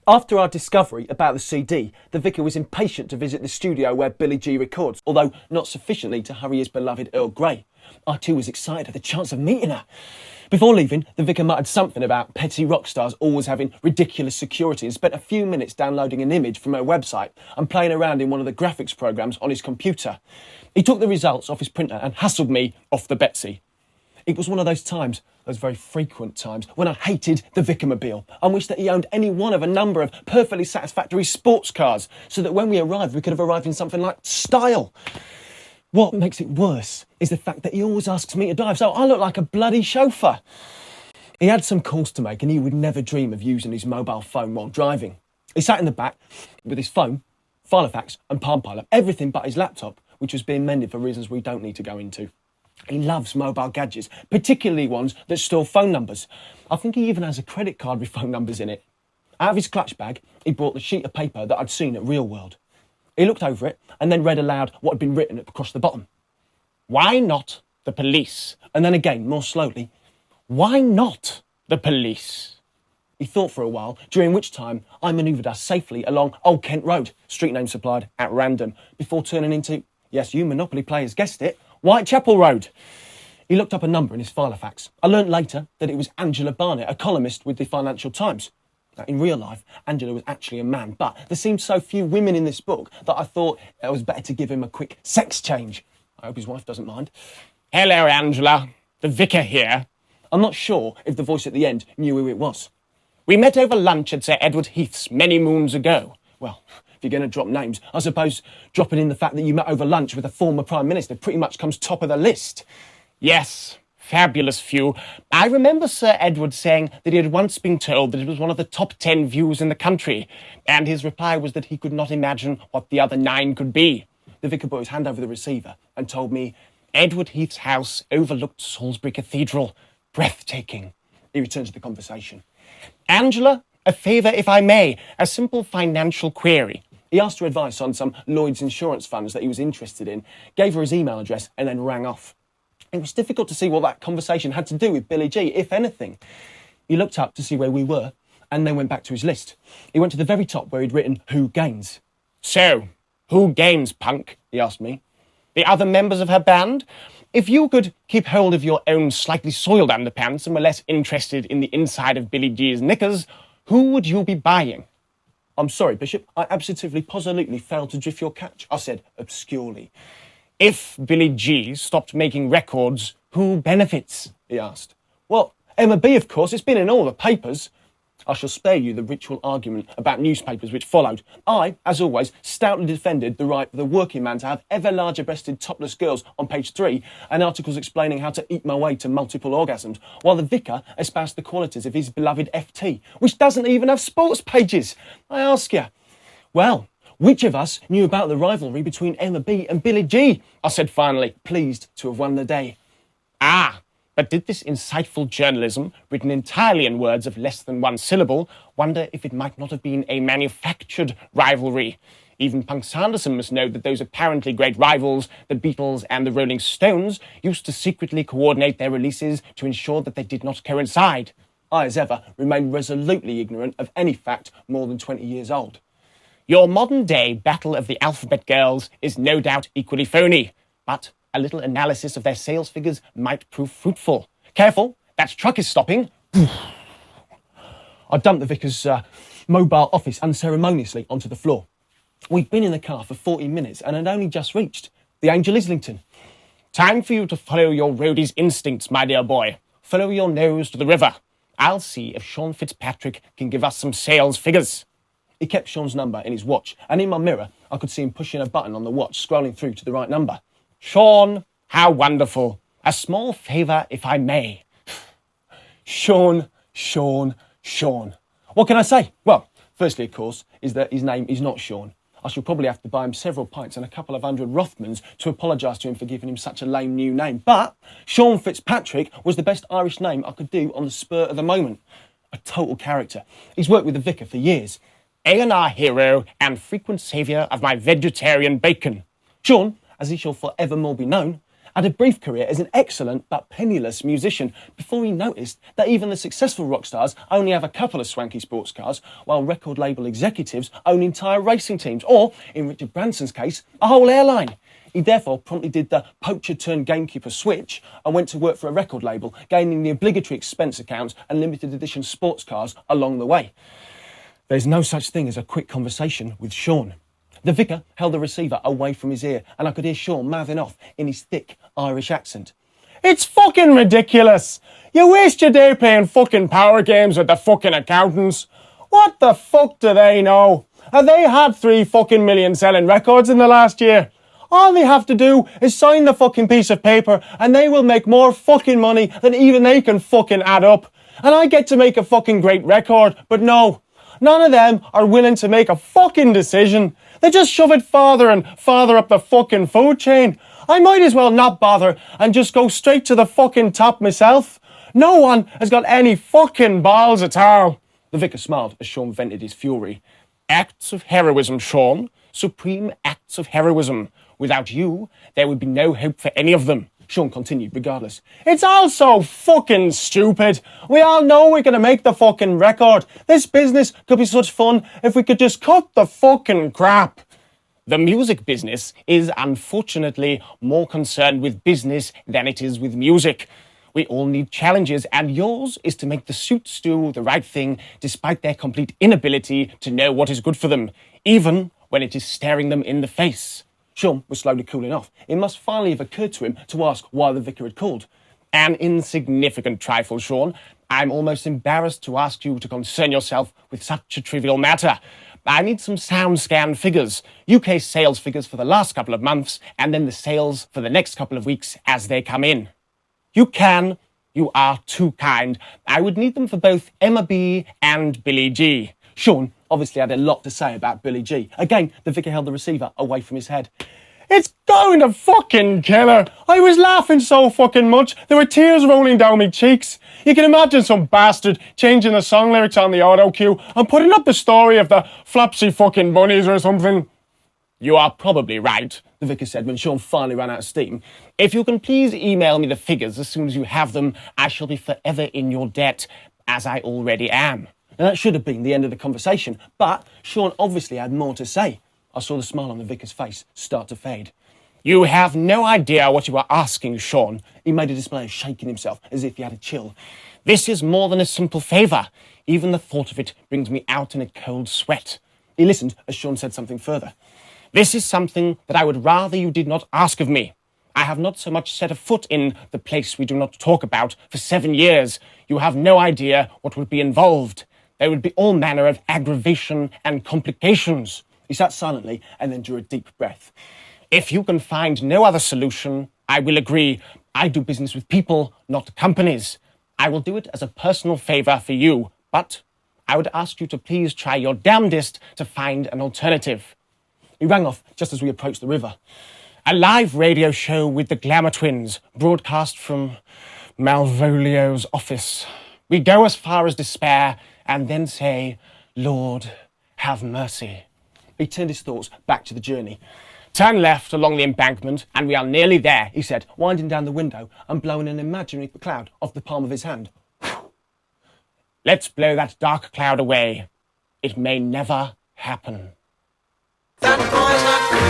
After our discovery about the CD, the vicar was impatient to visit the studio where Billy G records, although not sufficiently to hurry his beloved Earl Grey. I too was excited at the chance of meeting her. Before leaving, the vicar muttered something about petty rock stars always having ridiculous security and spent a few minutes downloading an image from her website and playing around in one of the graphics programs on his computer. He took the results off his printer and hustled me off the Betsy. It was one of those times, those very frequent times, when I hated the Vicarmobile and wished that he owned any one of a number of perfectly satisfactory sports cars so that when we arrived, we could have arrived in something like style. What makes it worse is the fact that he always asks me to drive, so I look like a bloody chauffeur. He had some calls to make and he would never dream of using his mobile phone while driving. He sat in the back with his phone, Filofax and Palm Pilot, everything but his laptop, which was being mended for reasons we don't need to go into. He loves mobile gadgets, particularly ones that store phone numbers. I think he even has a credit card with phone numbers in it. Out of his clutch bag, he brought the sheet of paper that I'd seen at Real World. He looked over it and then read aloud what had been written across the bottom. Why not the police? And then again, more slowly, why not the police? He thought for a while, during which time I manoeuvred us safely along Old Kent Road, street name supplied at random, before turning into, yes, you Monopoly players guessed it, Whitechapel Road. He looked up a number in his Filofax. I learnt later that it was Angela Barnett, a columnist with the Financial Times. Now, in real life, Angela was actually a man, but there seemed so few women in this book that I thought it was better to give him a quick sex change. I hope his wife doesn't mind. Hello, Angela. The vicar here. I'm not sure if the voice at the end knew who it was. We met over lunch at Sir Edward Heath's many moons ago. Well, if you're going to drop names, I suppose dropping in the fact that you met over lunch with a former Prime Minister pretty much comes top of the list. Yes, fabulous view. I remember Sir Edward saying that he had once been told that it was one of the top 10 views in the country, and his reply was that he could not imagine what the other 9 could be. The vicar put his hand over the receiver and told me, Edward Heath's house overlooked Salisbury Cathedral. Breathtaking. He returned to the conversation. Angela, a favour if I may, a simple financial query. He asked her advice on some Lloyd's insurance funds that he was interested in, gave her his email address and then rang off. It was difficult to see what that conversation had to do with Billy G, if anything. He looked up to see where we were and then went back to his list. He went to the very top where he'd written, Who Gains? So, who gains, punk? He asked me. The other members of her band? If you could keep hold of your own slightly soiled underpants and were less interested in the inside of Billy G's knickers, who would you be buying? I'm sorry, Bishop, I positively failed to drift your catch, I said obscurely. If Billy G stopped making records, who benefits? He asked. Well, Emma B, of course, it's been in all the papers. I shall spare you the ritual argument about newspapers which followed. I, as always, stoutly defended the right of the working man to have ever larger-breasted topless girls on page 3 and articles explaining how to eat my way to multiple orgasms, while the vicar espoused the qualities of his beloved FT, which doesn't even have sports pages. I ask you, well, which of us knew about the rivalry between Emma B and Billy G? I said finally, pleased to have won the day. Ah, but did this insightful journalism, written entirely in words of less than one syllable, wonder if it might not have been a manufactured rivalry? Even Punk Sanderson must know that those apparently great rivals, the Beatles and the Rolling Stones, used to secretly coordinate their releases to ensure that they did not coincide. I, as ever, remain resolutely ignorant of any fact more than 20 years old. Your modern-day Battle of the Alphabet Girls is no doubt equally phony, but a little analysis of their sales figures might prove fruitful. Careful, that truck is stopping. I dumped the vicar's mobile office unceremoniously onto the floor. We'd been in the car for 40 minutes and had only just reached the Angel Islington. Time for you to follow your roadie's instincts, my dear boy. Follow your nose to the river. I'll see if Sean Fitzpatrick can give us some sales figures. He kept Sean's number in his watch, and in my mirror, I could see him pushing a button on the watch, scrolling through to the right number. Sean, how wonderful. A small favour, if I may. Sean. What can I say? Well, firstly, of course, is that his name is not Sean. I shall probably have to buy him several pints and a couple of hundred Rothmans to apologise to him for giving him such a lame new name. But Sean Fitzpatrick was the best Irish name I could do on the spur of the moment. A total character. He's worked with the vicar for years. A&R hero and frequent saviour of my vegetarian bacon. Sean, as he shall forevermore be known, had a brief career as an excellent but penniless musician before he noticed that even the successful rock stars only have a couple of swanky sports cars, while record label executives own entire racing teams, or, in Richard Branson's case, a whole airline. He therefore promptly did the poacher-turned-gamekeeper switch and went to work for a record label, gaining the obligatory expense accounts and limited edition sports cars along the way. There's no such thing as a quick conversation with Sean. The vicar held the receiver away from his ear, and I could hear Sean mouthing off in his thick Irish accent. It's fucking ridiculous. You waste your day playing fucking power games with the fucking accountants. What the fuck do they know? Have they had 3 fucking million selling records in the last year? All they have to do is sign the fucking piece of paper and they will make more fucking money than even they can fucking add up. And I get to make a fucking great record, but no. None of them are willing to make a fucking decision. They just shove it farther and farther up the fucking food chain. I might as well not bother and just go straight to the fucking top myself. No one has got any fucking balls at all. The vicar smiled as Sean vented his fury. Acts of heroism, Sean. Supreme acts of heroism. Without you, there would be no hope for any of them. Sean continued regardless. It's all so fucking stupid. We all know we're going to make the fucking record. This business could be such fun if we could just cut the fucking crap. The music business is unfortunately more concerned with business than it is with music. We all need challenges, and yours is to make the suits do the right thing despite their complete inability to know what is good for them, even when it is staring them in the face. Sean was slowly cooling off. It must finally have occurred to him to ask why the vicar had called. An insignificant trifle, Sean. I'm almost embarrassed to ask you to concern yourself with such a trivial matter. I need some SoundScan figures, UK sales figures for the last couple of months, and then the sales for the next couple of weeks as they come in. You are too kind. I would need them for both Emma B and Billy G. Sean obviously had a lot to say about Billy G. Again, the vicar held the receiver away from his head. It's going to fucking kill her. I was laughing so fucking much, there were tears rolling down my cheeks. You can imagine some bastard changing the song lyrics on the auto cue and putting up the story of the Flopsy fucking bunnies or something. You are probably right, the vicar said when Sean finally ran out of steam. If you can please email me the figures as soon as you have them, I shall be forever in your debt, as I already am. Now, that should have been the end of the conversation, but Sean obviously had more to say. I saw the smile on the vicar's face start to fade. You have no idea what you are asking, Sean. He made a display of shaking himself as if he had a chill. This is more than a simple favour. Even the thought of it brings me out in a cold sweat. He listened as Sean said something further. This is something that I would rather you did not ask of me. I have not so much set a foot in the place we do not talk about for 7 years. You have no idea what would be involved. There would be all manner of aggravation and complications. He sat silently and then drew a deep breath. If you can find no other solution, I will agree. I do business with people, not companies. I will do it as a personal favour for you, but I would ask you to please try your damnedest to find an alternative. He rang off just as we approached the river. A live radio show with the Glamour Twins, broadcast from Malvolio's office. We go as far as despair and then say, Lord, have mercy. He turned his thoughts back to the journey. Turn left along the embankment and we are nearly there, he said, winding down the window and blowing an imaginary cloud off the palm of his hand. Let's blow that dark cloud away. It may never happen. That boy's not cool.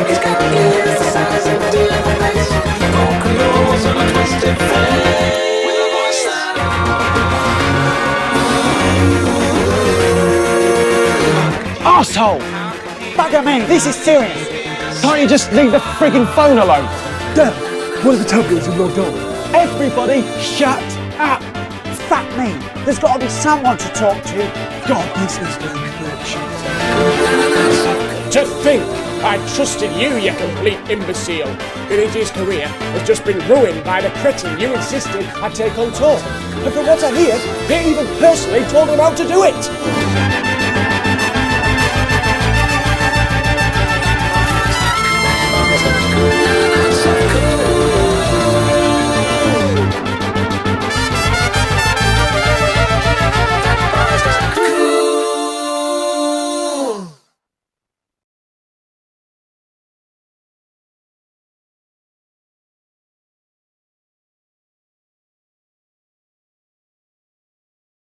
He's got ears the size of deer face, broken nose and a twisted face, with a voice that Arsehole! Bugger me, this is serious! Can't you just leave the frigging phone alone? Damn, what are the tablets you logged on? Everybody shut up! Fuck me, there's got to be someone to talk to. God, this is going shit. To think I trusted you, you complete imbecile. Billy G's career has just been ruined by the cretin you insisted I'd take on tour. And from what I hear, they even personally told him how to do it!